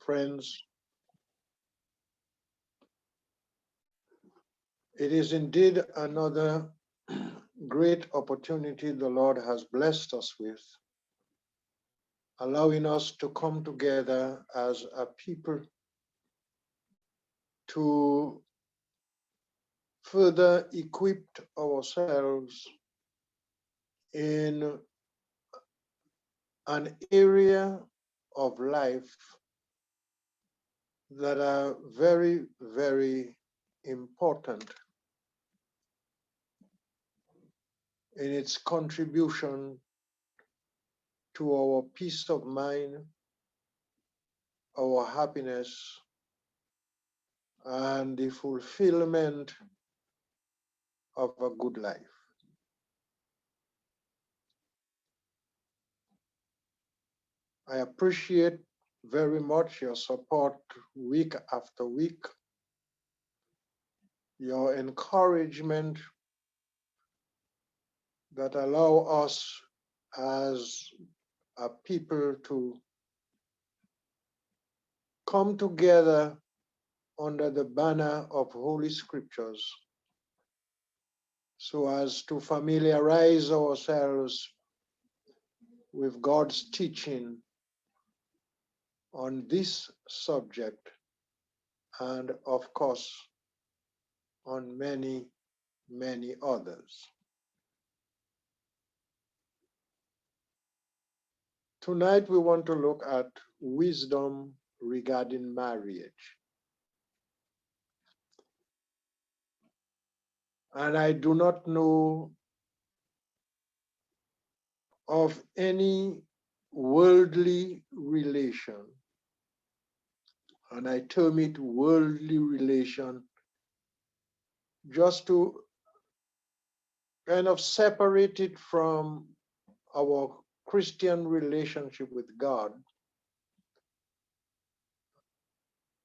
Friends, it is indeed another great opportunity the Lord has blessed us with, allowing us to come together as a people to further equip ourselves in an area of life that are very, very important in its contribution to our peace of mind, our happiness, and the fulfillment of a good life. I appreciate very much your support week after week, your encouragement that allow us as a people to come together under the banner of Holy Scriptures so as to familiarize ourselves with God's teaching on this subject and, of course, on many, many others. Tonight we want to look at wisdom regarding marriage. And I do not know of any worldly relation, and I term it worldly relation just to kind of separate it from our Christian relationship with God.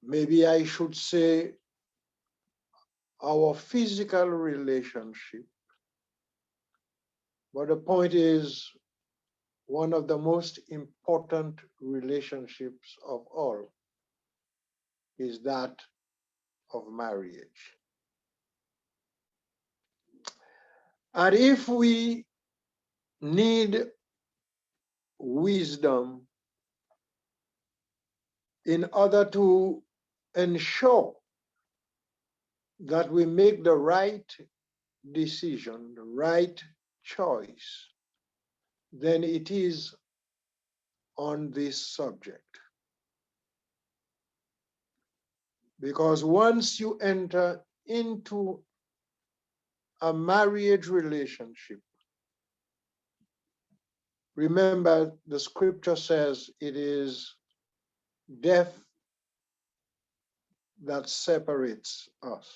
Maybe I should say our physical relationship. But the point is, one of the most important relationships of all is that of marriage. And if we need wisdom in order to ensure that we make the right decision, the right choice, then it is on this subject. Because once you enter into a marriage relationship, remember the scripture says it is death that separates us,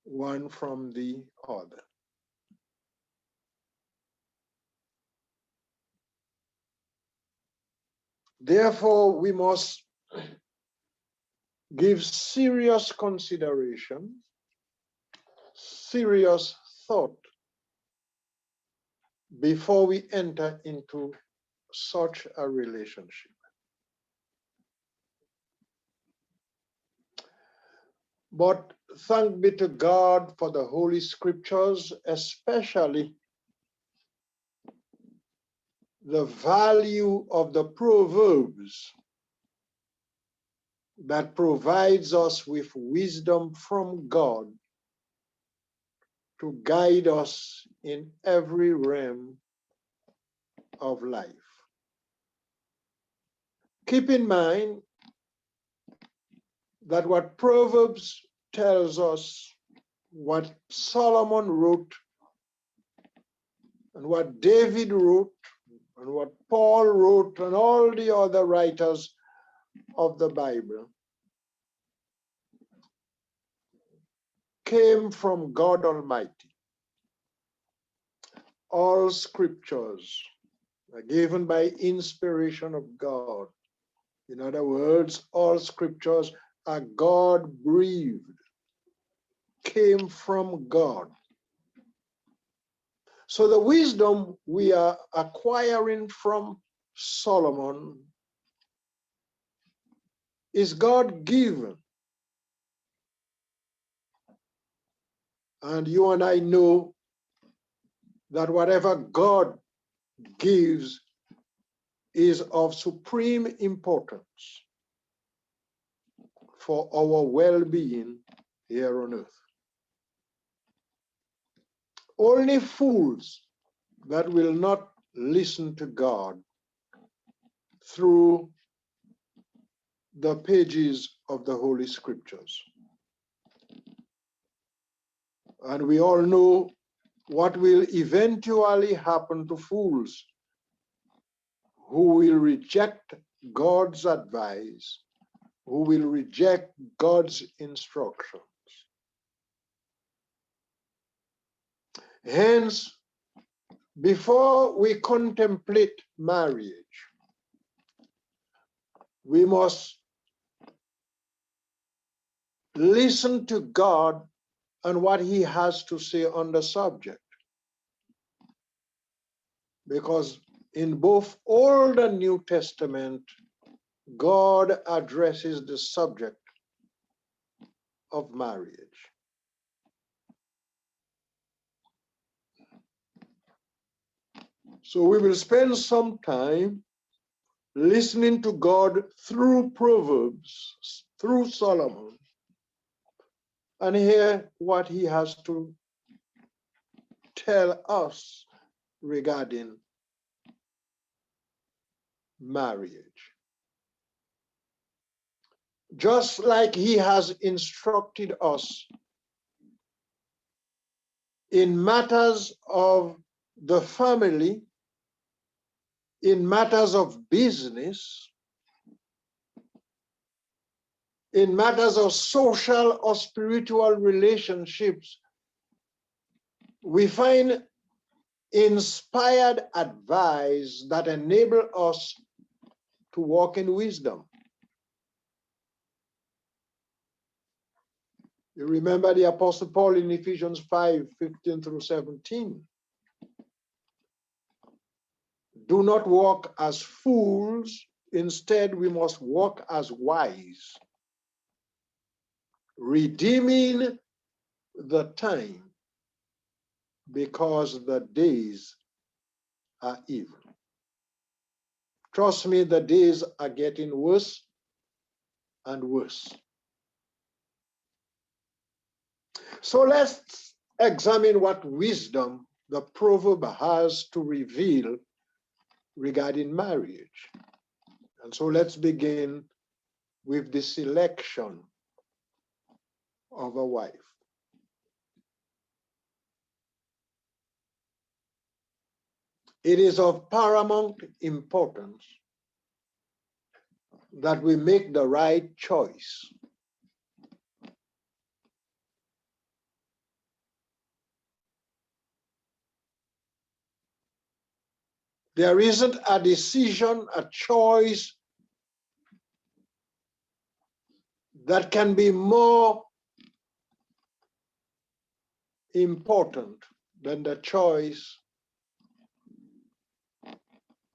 one from the other. Therefore, we must give serious consideration, serious thought before we enter into such a relationship. But thank be to God for the Holy Scriptures, especially the value of the Proverbs that provides us with wisdom from God to guide us in every realm of life. Keep in mind that what Proverbs tells us, what Solomon wrote, and what David wrote, and what Paul wrote, and all the other writers of the Bible came from God Almighty. All scriptures are given by inspiration of God. In other words, all scriptures are God-breathed, came from God. So the wisdom we are acquiring from Solomon is God given. And you and I know that whatever God gives is of supreme importance for our well-being here on earth. Only fools that will not listen to God through the pages of the Holy Scriptures. And we all know what will eventually happen to fools who will reject God's advice, who will reject God's instructions. Hence, before we contemplate marriage, we must listen to God and what He has to say on the subject. Because in both Old and New Testament, God addresses the subject of marriage. So we will spend some time listening to God through Proverbs, through Solomon, and hear what he has to tell us regarding marriage. Just like he has instructed us in matters of the family, in matters of business, in matters of social or spiritual relationships, we find inspired advice that enable us to walk in wisdom. You remember the Apostle Paul in Ephesians 5:15 through 17. Do not walk as fools, instead we must walk as wise, redeeming the time, because the days are evil. Trust me, the days are getting worse and worse. So let's examine what wisdom the proverb has to reveal regarding marriage. And so let's begin with the selection of a wife. It is of paramount importance that we make the right choice. There isn't a decision, a choice that can be more important than the choice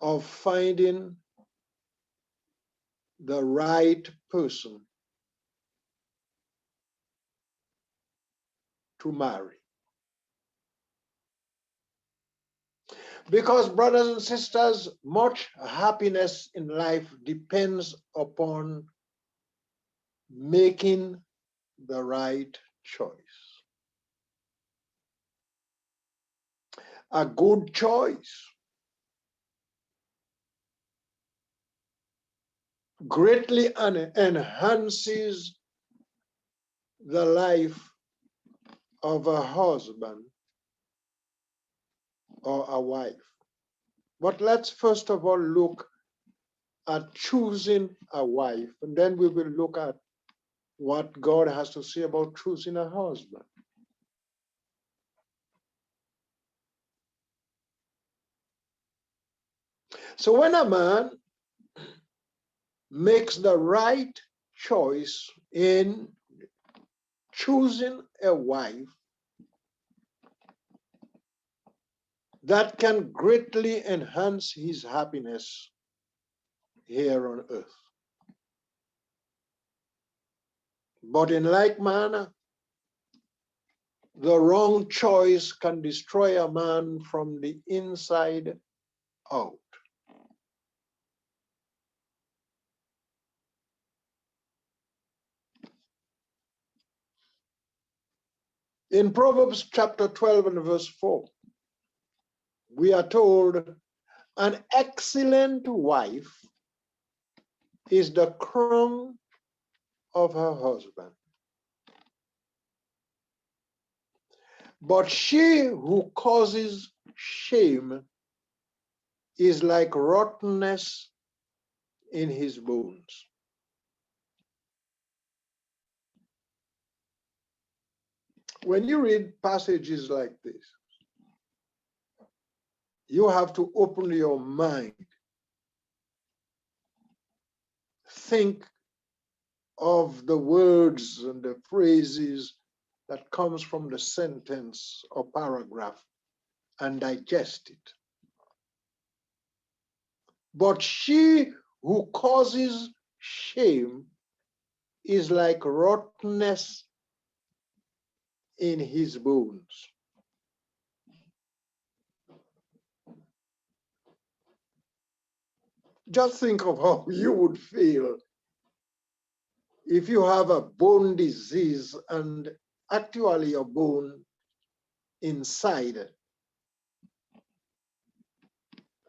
of finding the right person to marry. Because, brothers and sisters, much happiness in life depends upon making the right choice. A good choice greatly enhances the life of a husband or a wife. But let's first of all look at choosing a wife, and then we will look at what God has to say about choosing a husband. So when a man makes the right choice in choosing a wife, that can greatly enhance his happiness here on earth. But in like manner, the wrong choice can destroy a man from the inside out. In Proverbs chapter 12 and verse 4, we are told, an excellent wife is the crown of her husband, but she who causes shame is like rottenness in his bones. When you read passages like this, you have to open your mind. Think of the words and the phrases that comes from the sentence or paragraph and digest it. But she who causes shame is like rottenness in his bones. Just think of how you would feel if you have a bone disease and actually your bone inside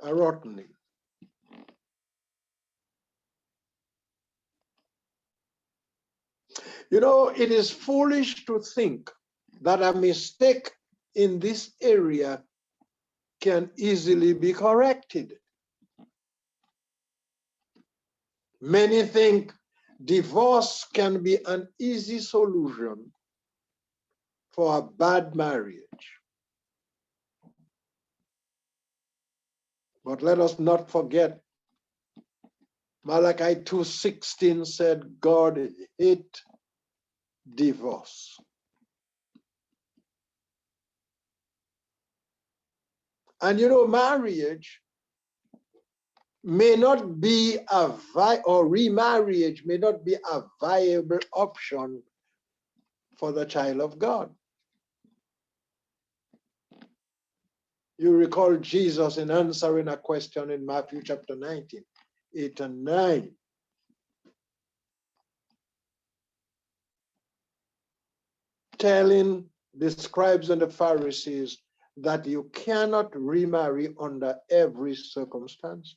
are rotting. You know, it is foolish to think that a mistake in this area can easily be corrected. Many think divorce can be an easy solution for a bad marriage. But let us not forget, Malachi 2:16 said, God hate divorce. And you know, marriage may not be or remarriage may not be a viable option for the child of God. You recall Jesus in answering a question in Matthew chapter 19, 8 and 9. Telling the scribes and the Pharisees that you cannot remarry under every circumstance.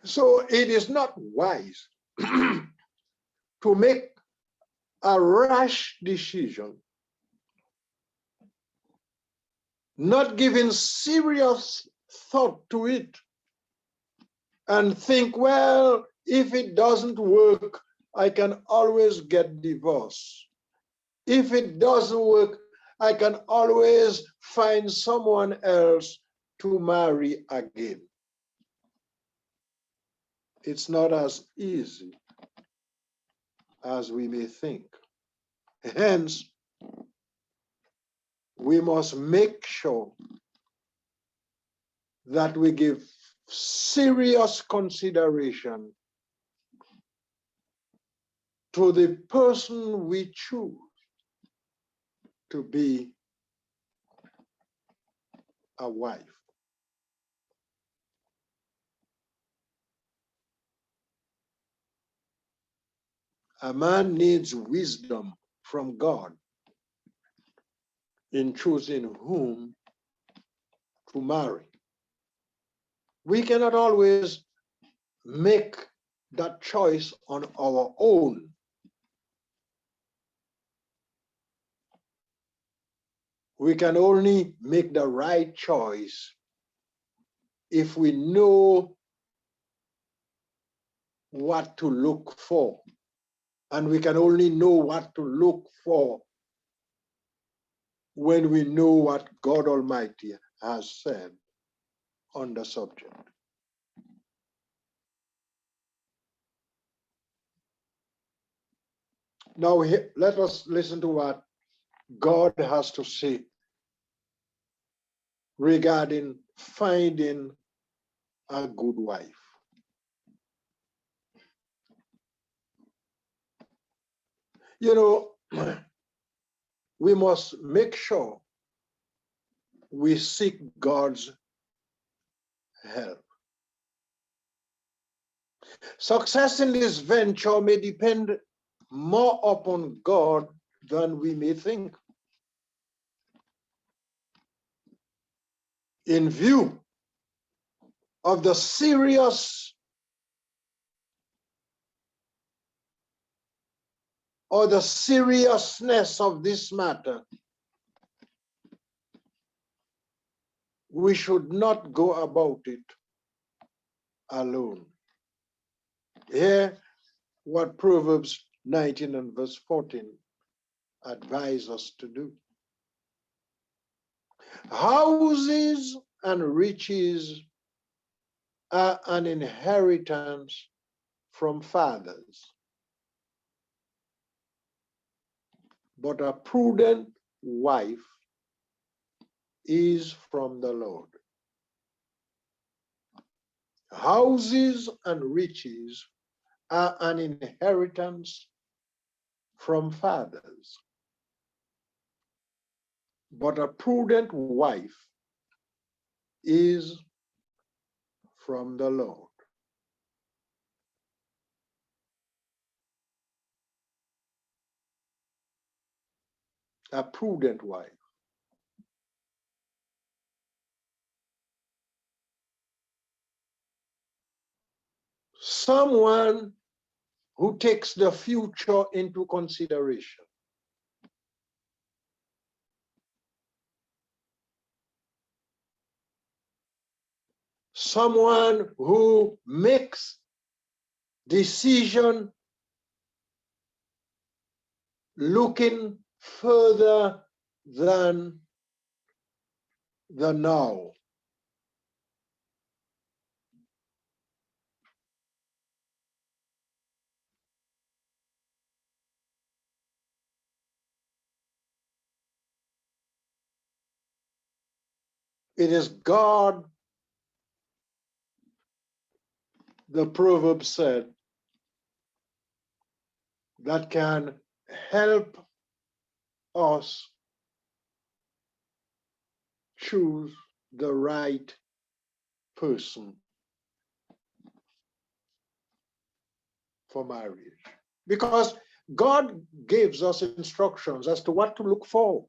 So it is not wise to make a rash decision, not giving serious thought to it, and think, well, if it doesn't work, I can always get divorced. If it doesn't work, I can always find someone else to marry again. It's not as easy as we may think. Hence, we must make sure that we give serious consideration to the person we choose to be a wife. A man needs wisdom from God in choosing whom to marry. We cannot always make that choice on our own. We can only make the right choice if we know what to look for. And we can only know what to look for when we know what God Almighty has said on the subject. Now, let us listen to what God has to say regarding finding a good wife. You know, we must make sure we seek God's help. Success in this venture may depend more upon God than we may think. In view of the seriousness of this matter, we should not go about it alone. Hear what Proverbs 19 and verse 14 advise us to do. Houses and riches are an inheritance from fathers, but a prudent wife is from the Lord. Houses and riches are an inheritance from fathers, but a prudent wife is from the Lord. A prudent wife. Someone who takes the future into consideration. Someone who makes decision looking further than the now. It is God, the proverb said, that can help us choose the right person for marriage. Because God gives us instructions as to what to look for,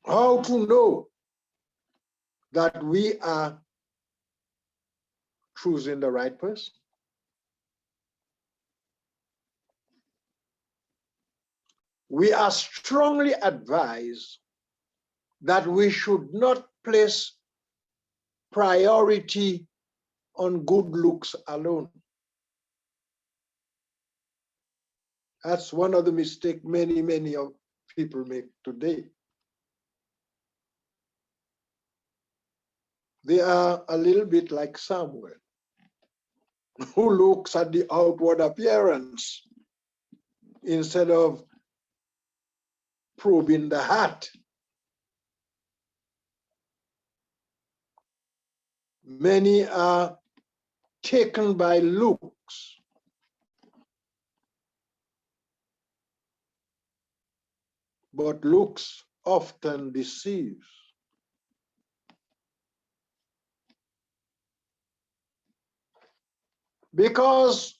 how to know that we are choosing the right person. We are strongly advised that we should not place priority on good looks alone. That's one of the mistakes many of people make today. They are a little bit like Samuel, who looks at the outward appearance instead of probing the heart. Many are taken by looks, but looks often deceives. Because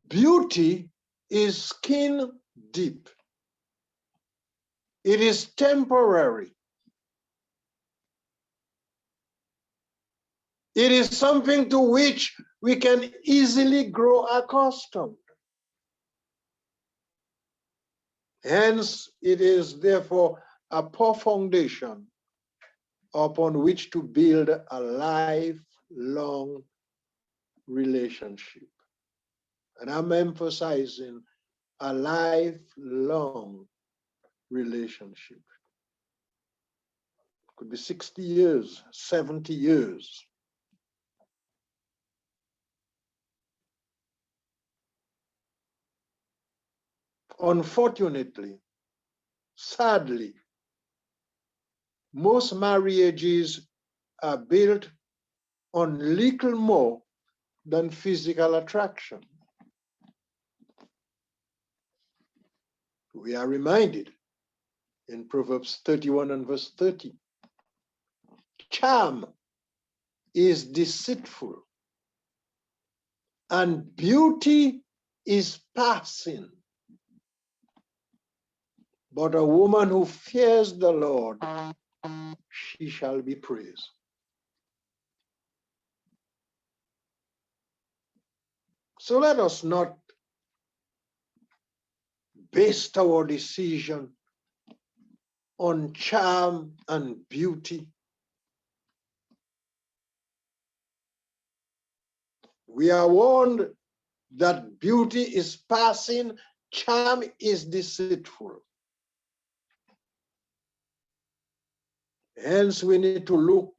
beauty is skin deep. It is temporary. It is something to which we can easily grow accustomed. Hence, it is therefore a poor foundation upon which to build a lifelong relationship. And I'm emphasizing a lifelong relationship. It could be 60 years, 70 years. Unfortunately, sadly, most marriages are built on little more than physical attraction. We are reminded in Proverbs 31 and verse 30, charm is deceitful and beauty is passing, but a woman who fears the Lord, she shall be praised. So let us not base our decision on charm and beauty. We are warned that beauty is passing, charm is deceitful. Hence, we need to look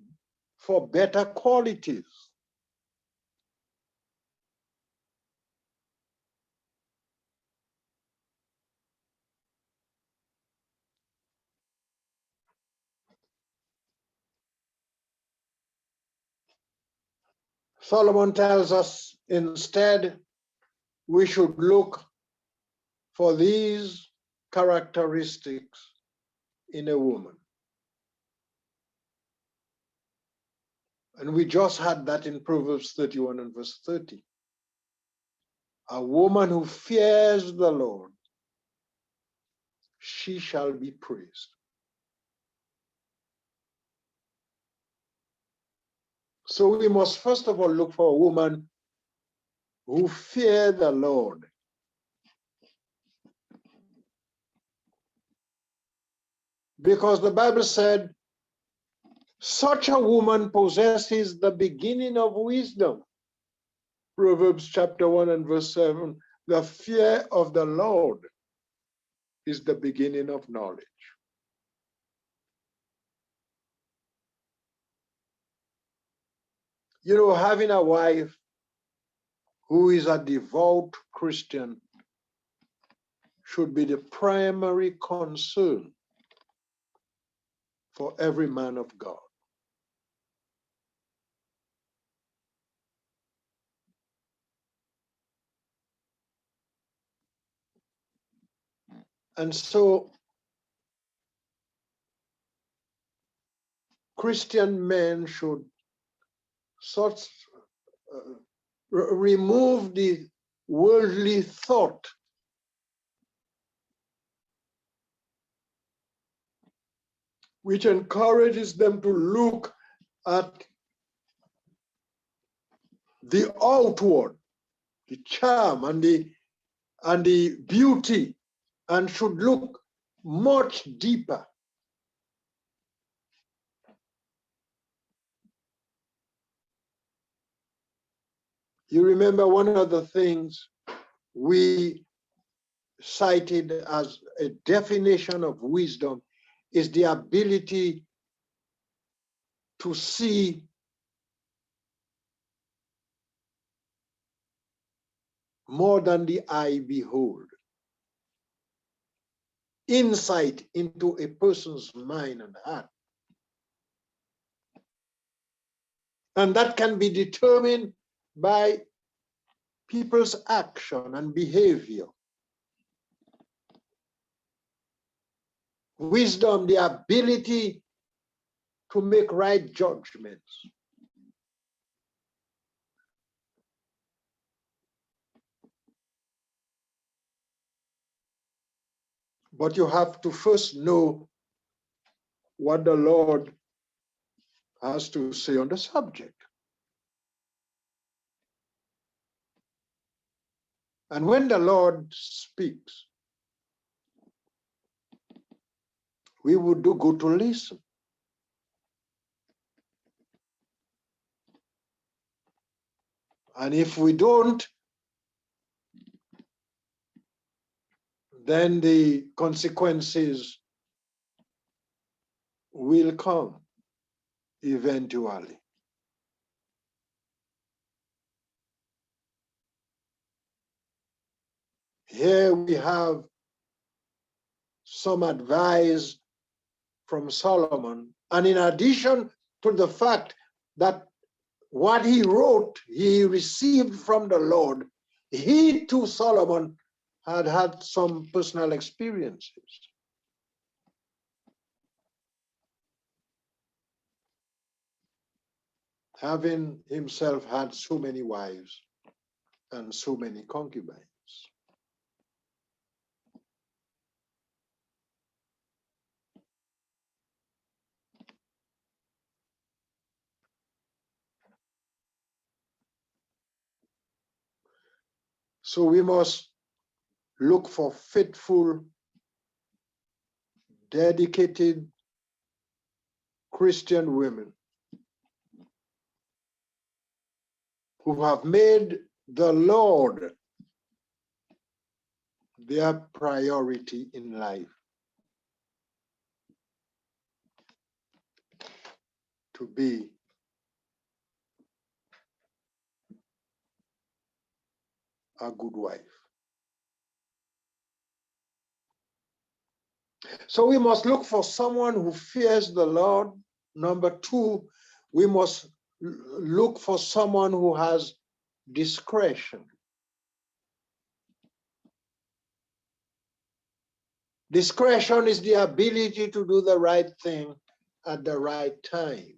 for better qualities. Solomon tells us instead we should look for these characteristics in a woman. And we just had that in Proverbs 31 and verse 30. A woman who fears the Lord, she shall be praised. So we must first of all look for a woman who fears the Lord. Because the Bible said, such a woman possesses the beginning of wisdom. Proverbs chapter 1 and verse 7, the fear of the Lord is the beginning of knowledge. You know, having a wife who is a devout Christian should be the primary concern for every man of God. And so Christian men should remove the worldly thought which encourages them to look at the outward, the charm and the beauty, and should look much deeper. You remember one of the things we cited as a definition of wisdom is the ability to see more than the eye behold. Insight into a person's mind and heart. And that can be determined by people's action and behavior. Wisdom, the ability to make right judgments. But you have to first know what the Lord has to say on the subject. And when the Lord speaks, we would do good to listen. And if we don't, then the consequences will come eventually. Here we have some advice from Solomon. And in addition to the fact that what he wrote, he received from the Lord. He too, Solomon, had had some personal experiences. Having himself had so many wives and so many concubines. So we must look for faithful, dedicated Christian women who have made the Lord their priority in life. To be a good wife. So we must look for someone who fears the Lord. Number two, we must look for someone who has discretion. Discretion is the ability to do the right thing at the right time.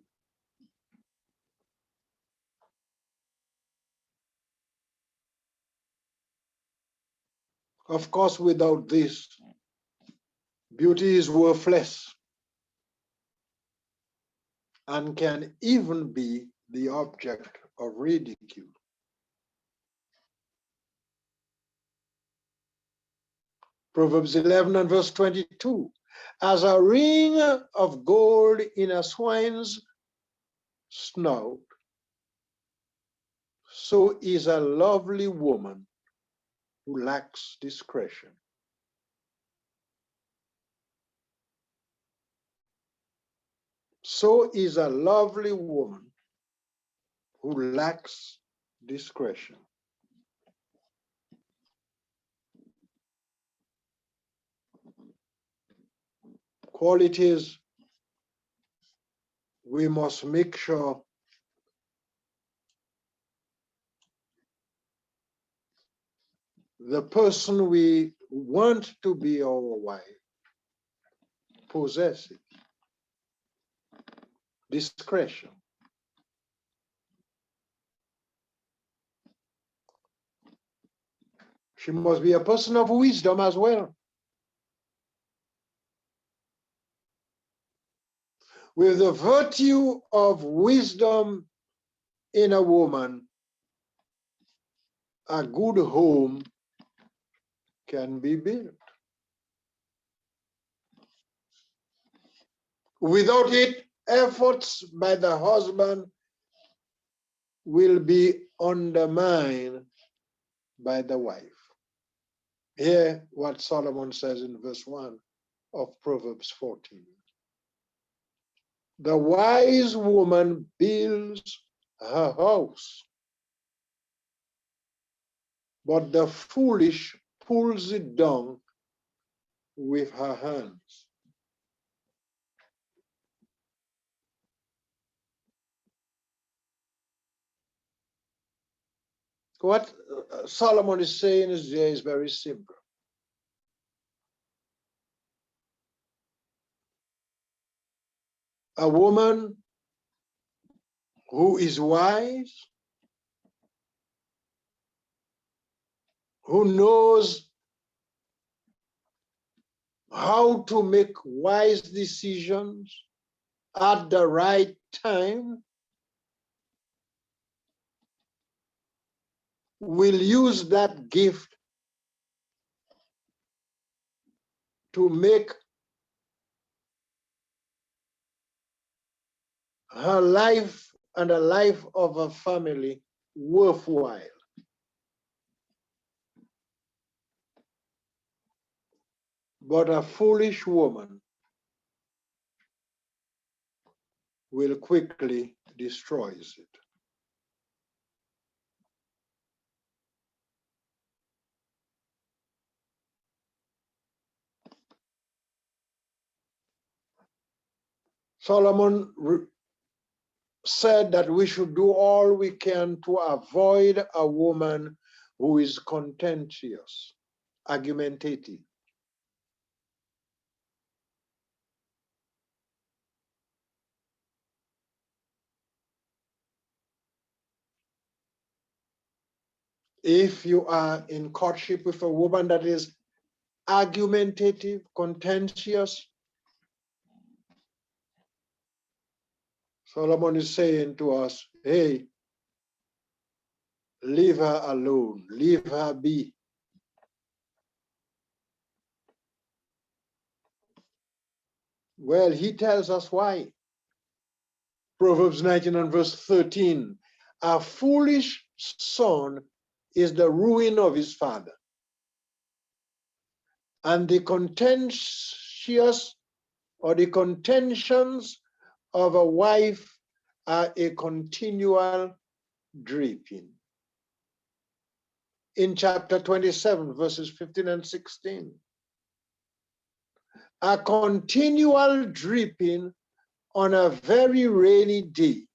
Of course, without this, beauty is worthless and can even be the object of ridicule. Proverbs 11 and verse 22. As a ring of gold in a swine's snout, so is a lovely woman who lacks discretion. So is a lovely woman who lacks discretion. Qualities we must make sure the person we want to be our wife possesses. Discretion. She must be a person of wisdom as well. With the virtue of wisdom in a woman, a good home can be built. Without it, efforts by the husband will be undermined by the wife. Hear what Solomon says in verse 1 of Proverbs 14. The wise woman builds her house, but the foolish pulls it down with her hands. What Solomon is saying is very simple. A woman who is wise, who knows how to make wise decisions at the right time, will use that gift to make her life and the life of her family worthwhile. But a foolish woman will quickly destroy it. Solomon said that we should do all we can to avoid a woman who is contentious, argumentative. If you are in courtship with a woman that is argumentative, contentious, Solomon is saying to us, hey, leave her alone, leave her be. Well, he tells us why. Proverbs 19 and verse 13, a foolish son is the ruin of his father, and the contentious or the contentions of a wife are a continual dripping. In chapter 27, verses 15 and 16, a continual dripping on a very rainy day,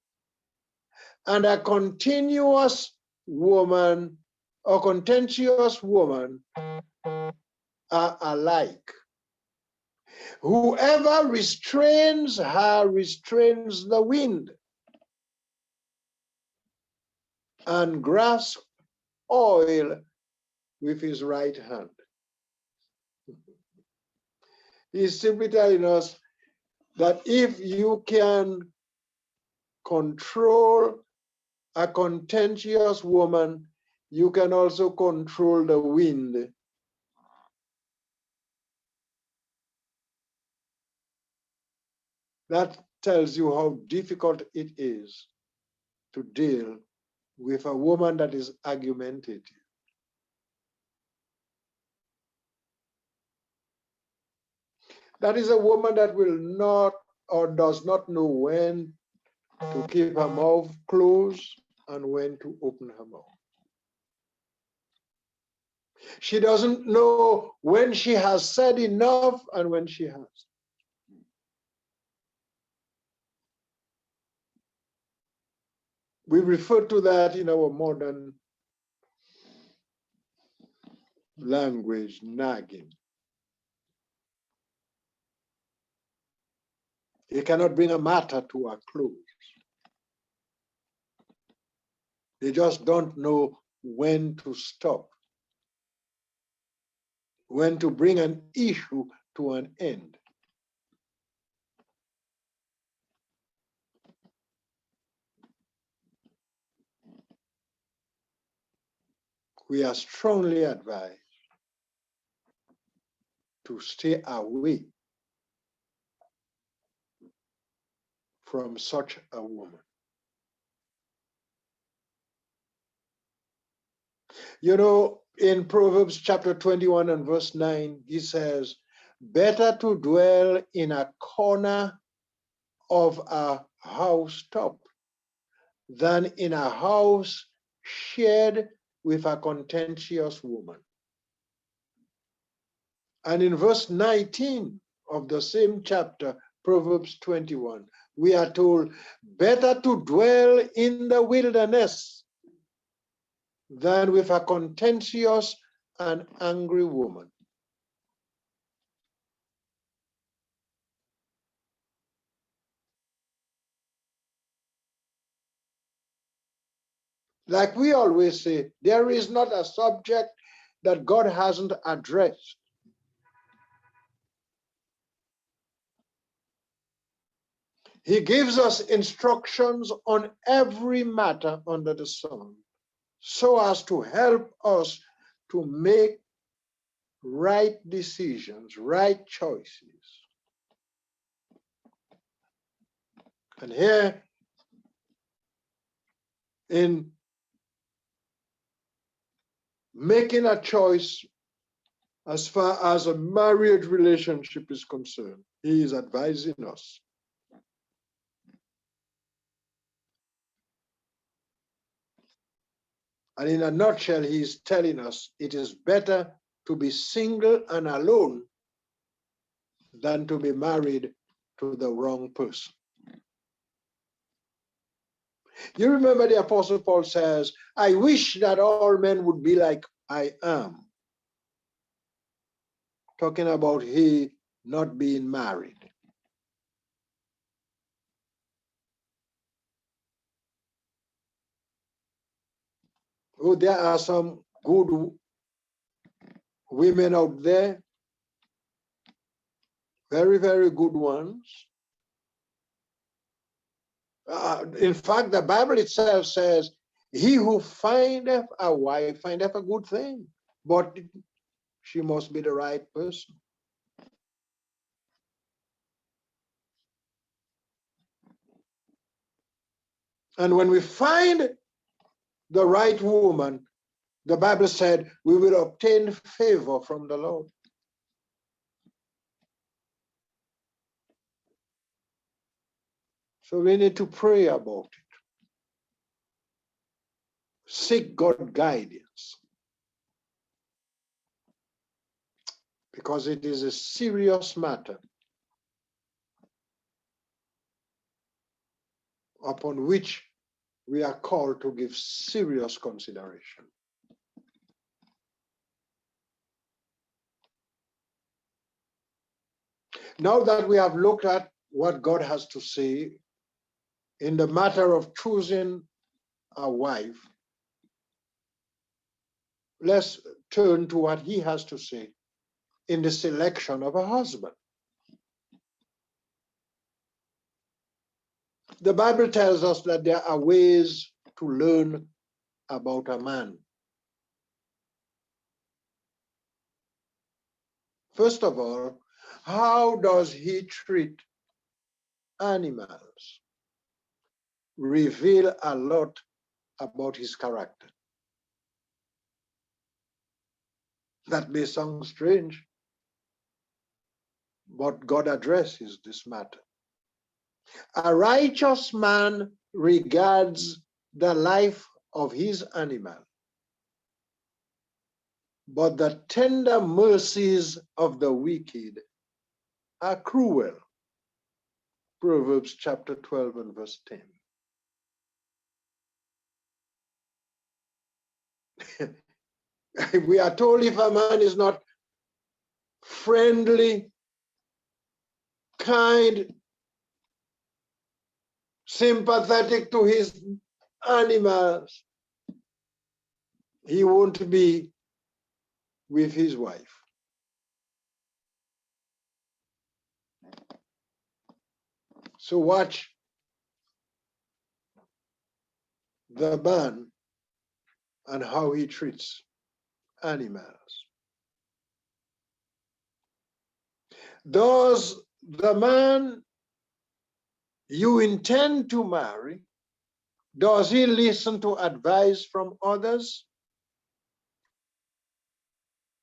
and a continuous woman or contentious woman are alike. Whoever restrains her restrains the wind and grasps oil with his right hand. He's simply telling us that if you can control a contentious woman, you can also control the wind. That tells you how difficult it is to deal with a woman that is argumentative. That is a woman that will not or does not know when to keep her mouth closed and when to open her mouth. She doesn't know when she has said enough and when she has. We refer to that in our modern language, nagging. You cannot bring a matter to a close. They just don't know when to stop, when to bring an issue to an end. We are strongly advised to stay away from such a woman. You know, in Proverbs chapter 21 and verse 9, he says, better to dwell in a corner of a housetop than in a house shared with a contentious woman. And in verse 19 of the same chapter, Proverbs 21, we are told, better to dwell in the wilderness than with a contentious and angry woman. Like we always say, there is not a subject that God hasn't addressed. He gives us instructions on every matter under the sun, so as to help us to make right decisions, right choices. And here in making a choice as far as a marriage relationship is concerned, he is advising us. And in a nutshell, he is telling us it is better to be single and alone than to be married to the wrong person. You remember the Apostle Paul says, I wish that all men would be like I am. Talking about he not being married. Oh, there are some good women out there, very, very good ones. In fact, the Bible itself says, he who findeth a wife findeth a good thing, but she must be the right person. And when we find the right woman, the Bible said, we will obtain favor from the Lord. So we need to pray about it. Seek God's guidance. Because it is a serious matter upon which we are called to give serious consideration. Now that we have looked at what God has to say in the matter of choosing a wife, let's turn to what he has to say in the selection of a husband. The Bible tells us that there are ways to learn about a man. First of all, how does he treat animals? Reveal a lot about his character. That may sound strange, but God addresses this matter. A righteous man regards the life of his animal, but the tender mercies of the wicked are cruel. Proverbs chapter 12 and verse 10. We are told if a man is not friendly, kind, sympathetic to his animals, he won't be with his wife. So watch the man and how he treats animals. Does the man you intend to marry, does he listen to advice from others?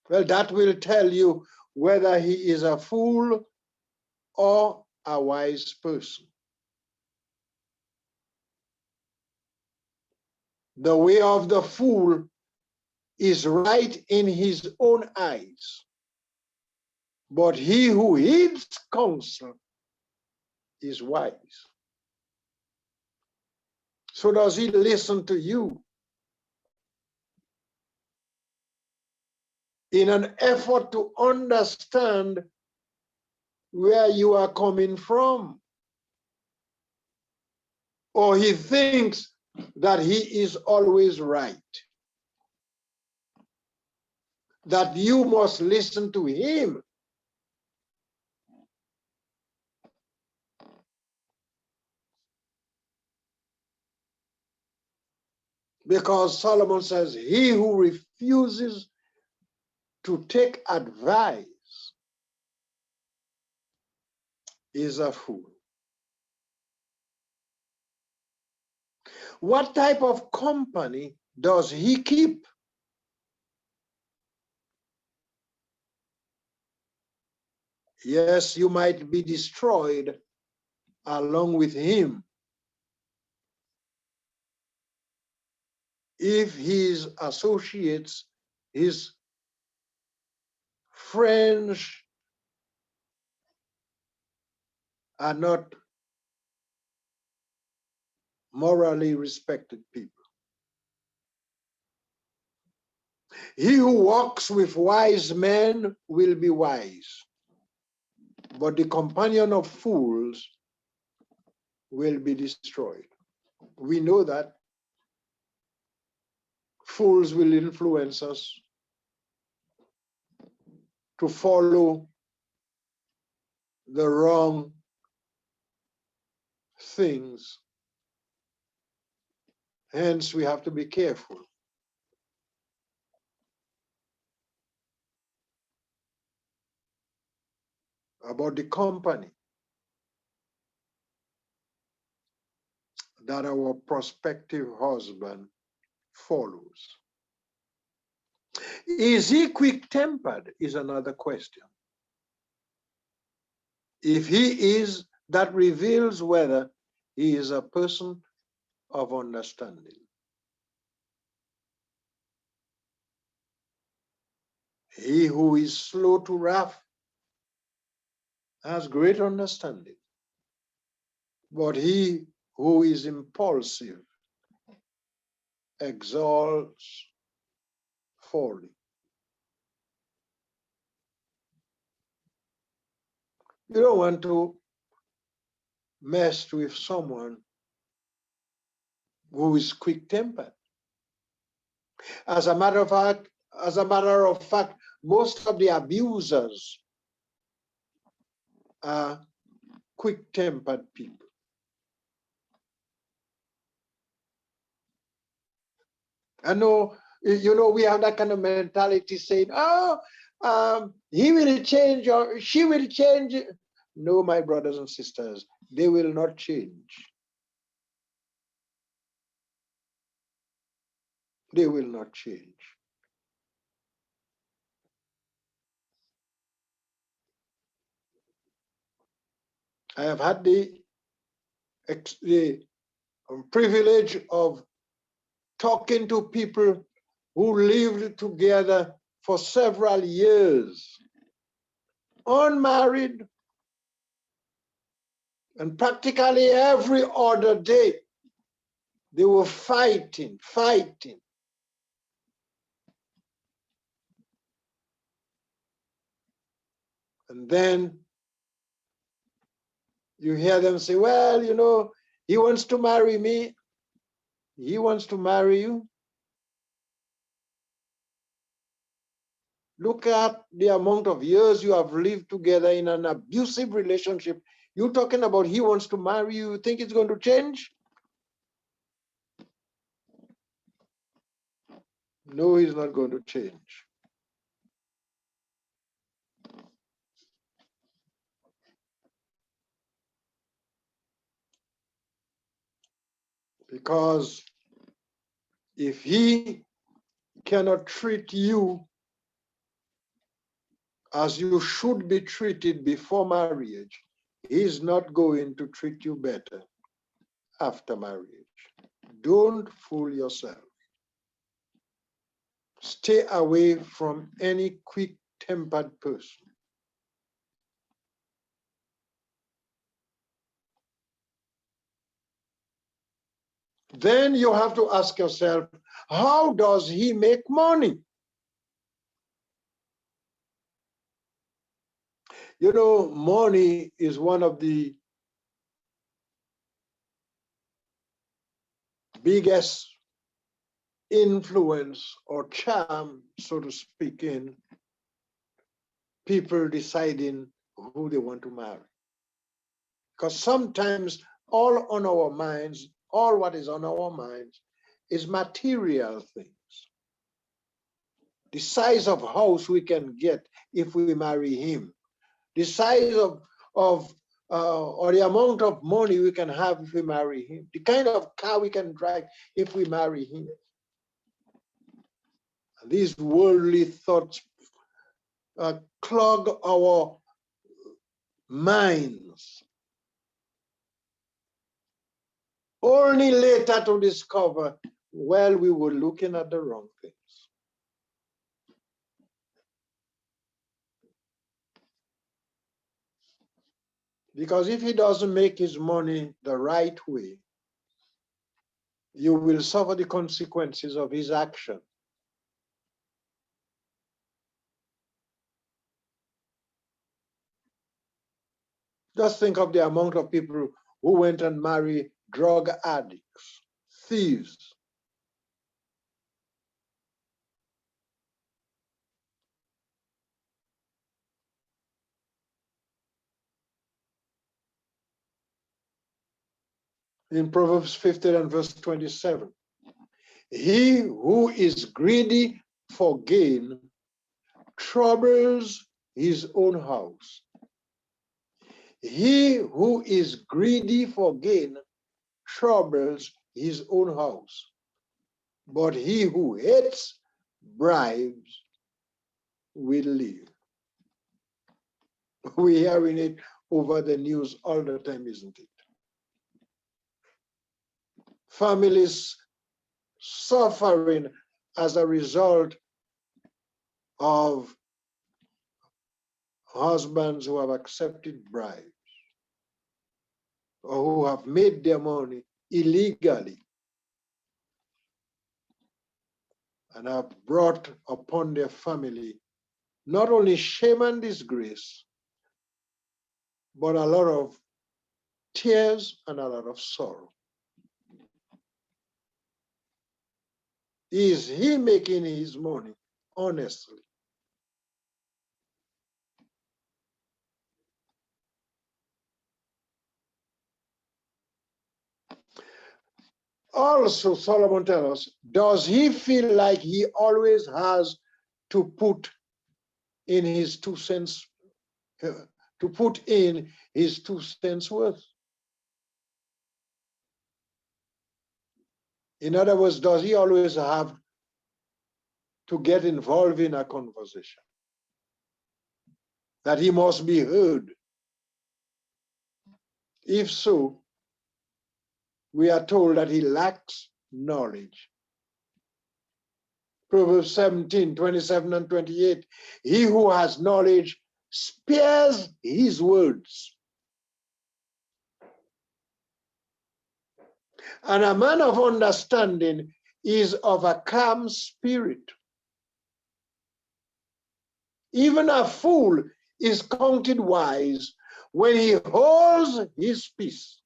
Well, that will tell you whether he is a fool or a wise person. The way of the fool is right in his own eyes, but he who heeds counsel is wise. So does he listen to you in an effort to understand where you are coming from? Or he thinks that he is always right, that you must listen to him? Because Solomon says, he who refuses to take advice is a fool. What type of company does he keep? Yes, you might be destroyed along with him if his associates, his friends are not morally respected people. He who walks with wise men will be wise, but the companion of fools will be destroyed. We know that fools will influence us to follow the wrong things. Hence, we have to be careful. About the company that our prospective husband follows. Is he quick-tempered is another question. If he is, that reveals whether he is a person of understanding. He who is slow to wrath has great understanding, but he who is impulsive exalts folly. You don't want to mess with someone who is quick-tempered. As a matter of fact, most of the abusers are quick-tempered people. I know, we have that kind of mentality saying, oh, he will change or she will change. No, my brothers and sisters, they will not change. They will not change. I have had the privilege of talking to people who lived together for several years, unmarried, and practically every other day they were fighting. And then you hear them say, well, he wants to marry me. He wants to marry you. Look at the amount of years you have lived together in an abusive relationship. You're talking about he wants to marry you. You think it's going to change? No, he's not going to change. Because if he cannot treat you as you should be treated before marriage, he's not going to treat you better after marriage. Don't fool yourself. Stay away from any quick-tempered person. Then you have to ask yourself, how does he make money? Money is one of the biggest influence or charm, so to speak, in people deciding who they want to marry. Because sometimes all what is on our minds is material things. The size of house we can get if we marry him, the size or the amount of money we can have if we marry him, the kind of car we can drive if we marry him. And these worldly thoughts clog our minds, only later to discover, well, we were looking at the wrong things. Because if he doesn't make his money the right way, you will suffer the consequences of his action. Just think of the amount of people who went and married drug addicts, thieves. In Proverbs 15 and verse 27, he who is greedy for gain troubles his own house. He who is greedy for gain troubles his own house. But he who hates bribes will live. We're hearing it over the news all the time, isn't it? Families suffering as a result of husbands who have accepted bribes or who have made their money illegally and have brought upon their family not only shame and disgrace, but a lot of tears and a lot of sorrow. Is he making his money honestly? Also, Solomon tells us, does he feel like he always has to put in his 2 cents, to put in his 2 cents worth? In other words, does he always have to get involved in a conversation? That he must be heard? If so, we are told that he lacks knowledge. Proverbs 17, 27 and 28, he who has knowledge spares his words. And a man of understanding is of a calm spirit. Even a fool is counted wise when he holds his peace.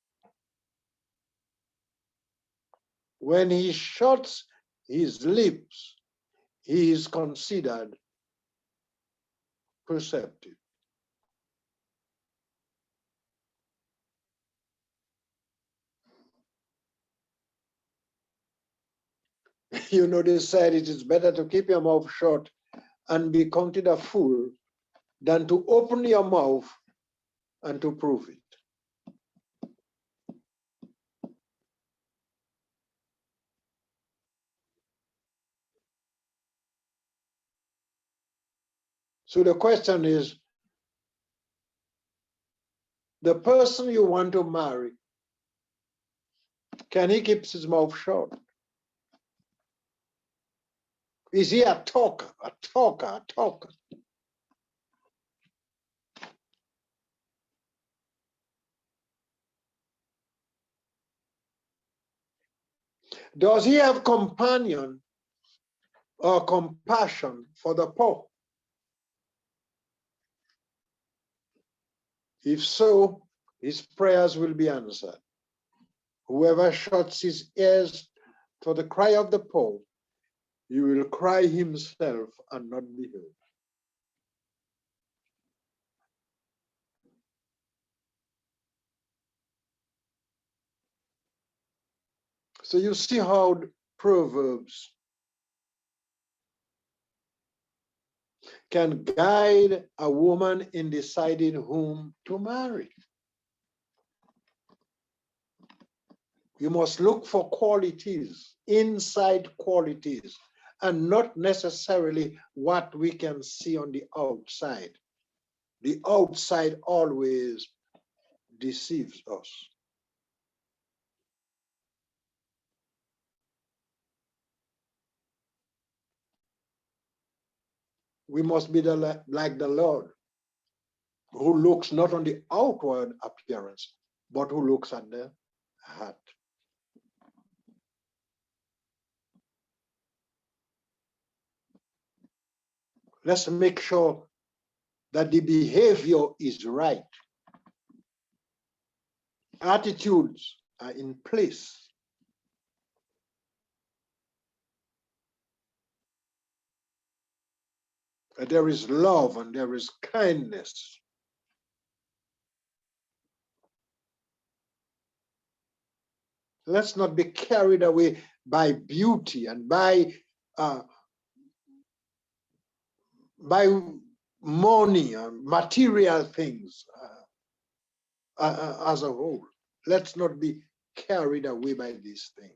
When he shuts his lips, he is considered perceptive. You know, they said it is better to keep your mouth shut and be counted a fool than to open your mouth and to prove it. So the question is, the person you want to marry, can he keep his mouth shut? Is he a talker, a talker, a talker? Does he have companion or compassion for the poor? If so, his prayers will be answered. Whoever shuts his ears for the cry of the poor, he will cry himself and not be heard. So you see how Proverbs can guide a woman in deciding whom to marry. You must look for qualities, inside qualities, and not necessarily what we can see on the outside. The outside always deceives us. We must be like the Lord, who looks not on the outward appearance, but who looks at the heart. Let's make sure that the behavior is right. Attitudes are in place. That there is love and there is kindness. Let's not be carried away by beauty and by money and material things as a whole. Let's not be carried away by these things.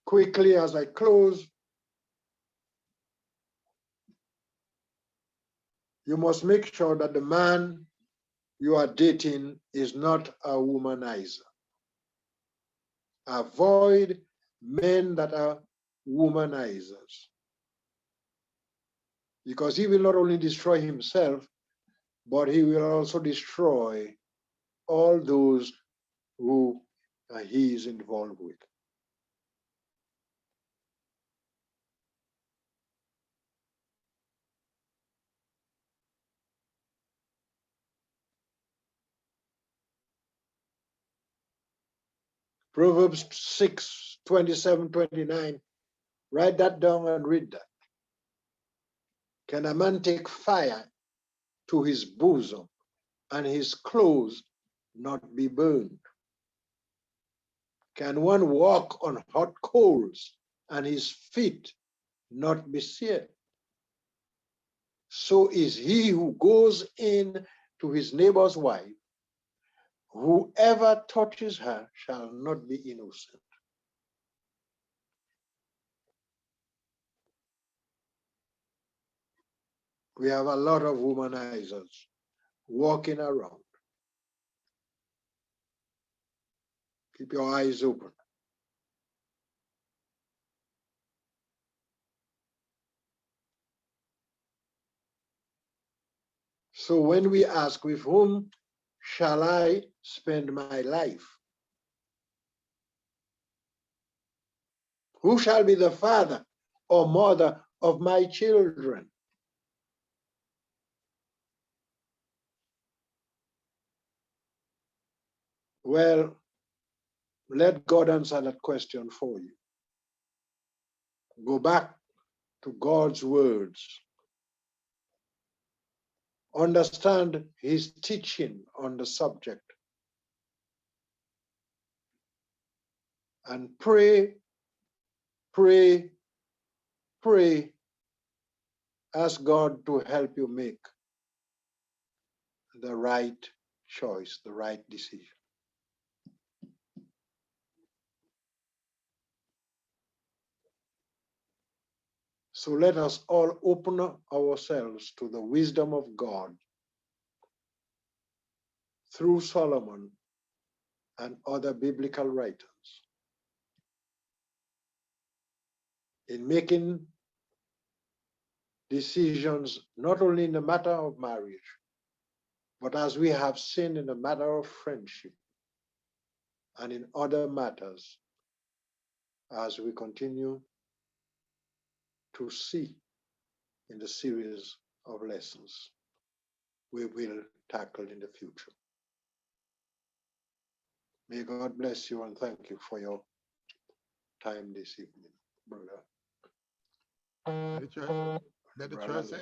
Quickly, as I close, you must make sure that the man you are dating is not a womanizer. Avoid men that are womanizers, because he will not only destroy himself, but he will also destroy all those who he is involved with. Proverbs 6, 27, 29. Write that down and read that. Can a man take fire to his bosom and his clothes not be burned? Can one walk on hot coals and his feet not be seared? So is he who goes in to his neighbor's wife. Whoever touches her shall not be innocent. We have a lot of womanizers walking around. Keep your eyes open. So when we ask, with whom shall I spend my life? Who shall be the father or mother of my children? Well, let God answer that question for you. Go back to God's words. Understand his teaching on the subject. And pray, pray, pray. Ask God to help you make the right choice, the right decision. So let us all open ourselves to the wisdom of God through Solomon and other biblical writers in making decisions, not only in the matter of marriage, but as we have seen in the matter of friendship and in other matters, as we continue to see in the series of lessons we will tackle in the future. May God bless you and thank you for your time this evening, brother. Let the church say